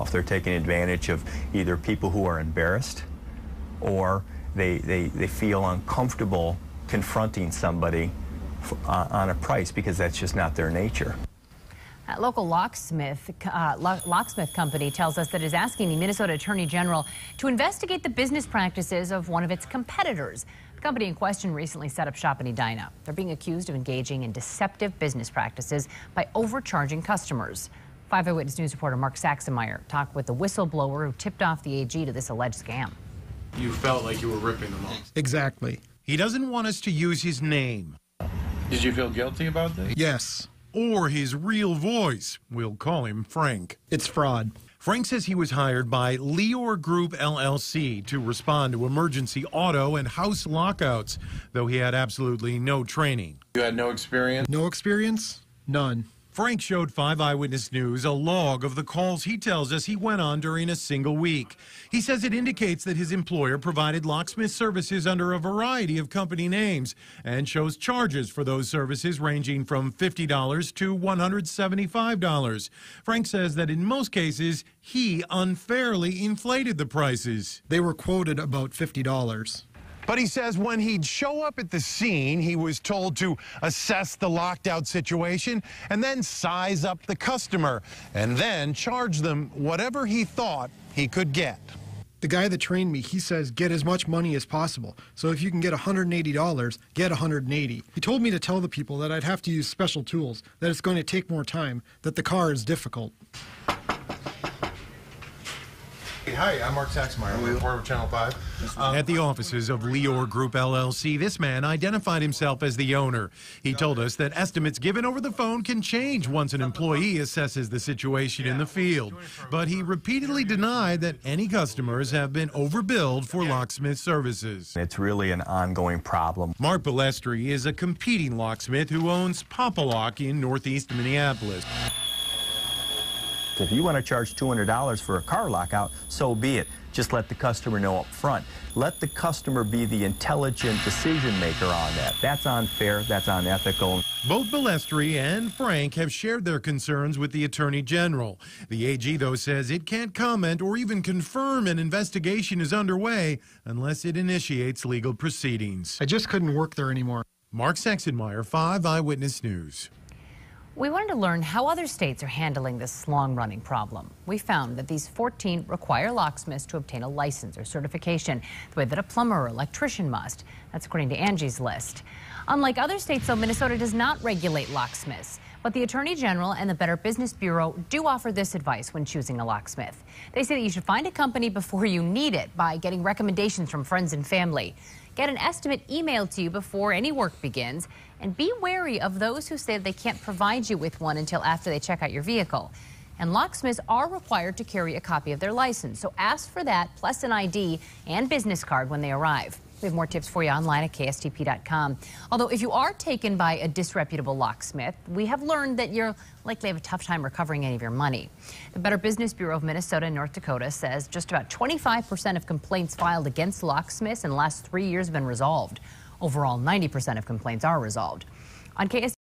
If they're taking advantage of either people who are embarrassed or they feel uncomfortable confronting somebody on a price because that's just not their nature. A local locksmith company tells us that it is asking the Minnesota Attorney General to investigate the business practices of one of its competitors. The company in question recently set up shop in Edina. They're being accused of engaging in deceptive business practices by overcharging customers. 5 Eyewitness News reporter Mark Saxenmeyer talked with the whistleblower who tipped off the AG to this alleged scam. You felt like you were ripping them off. Exactly. He doesn't want us to use his name. Did you feel guilty about this? Yes. Or his real voice. We'll call him Frank. It's fraud. Frank says he was hired by Leor Group LLC to respond to emergency auto and house lockouts, though he had absolutely no training. You had no experience? No experience? None. Frank showed 5 Eyewitness News a log of the calls he tells us he went on during a single week. He says it indicates that his employer provided locksmith services under a variety of company names and shows charges for those services ranging from $50 to $175. Frank says that in most cases, he unfairly inflated the prices. They were quoted about $50. But he says when he'd show up at the scene, he was told to assess the locked out situation and then size up the customer and then charge them whatever he thought he could get. The guy that trained me, he says get as much money as possible. So if you can get $180, get $180. He told me to tell the people that I'd have to use special tools, that it's going to take more time, that the car is difficult. Hi, I'm Mark Saxenmeyer. I'm a reporter with Channel 5. At the offices of Leor Group LLC, this man identified himself as the owner. He told us that estimates given over the phone can change once an employee assesses the situation in the field. But he repeatedly denied that any customers have been overbilled for locksmith services. It's really an ongoing problem. Mark Balestri is a competing locksmith who owns Papa Lock in northeast Minneapolis. If you want to charge $200 for a car lockout, so be it. Just let the customer know up front. Let the customer be the intelligent decision maker on that. That's unfair, that's unethical. Both Balestri and Frank have shared their concerns with the Attorney General. The AG, though, says it can't comment or even confirm an investigation is underway unless it initiates legal proceedings. I just couldn't work there anymore. Mark Saxenmeyer, 5 Eyewitness News. We wanted to learn how other states are handling this long-running problem. We found that these 14 require locksmiths to obtain a license or certification the way that a plumber or electrician must. That's according to Angie's list. Unlike other states, though, Minnesota does not regulate locksmiths. But the Attorney General and the Better Business Bureau do offer this advice when choosing a locksmith. They say that you should find a company before you need it by getting recommendations from friends and family. Get an estimate emailed to you before any work begins, and be wary of those who say they can't provide you with one until after they check out your vehicle. And locksmiths are required to carry a copy of their license, so ask for that, plus an ID and business card when they arrive. We have more tips for you online at KSTP.com. Although if you are taken by a disreputable locksmith, we have learned that you're likely have a tough time recovering any of your money. The Better Business Bureau of Minnesota and North Dakota says just about 25% of complaints filed against locksmiths in the last 3 years have been resolved. Overall, 90% of complaints are resolved. On KSTP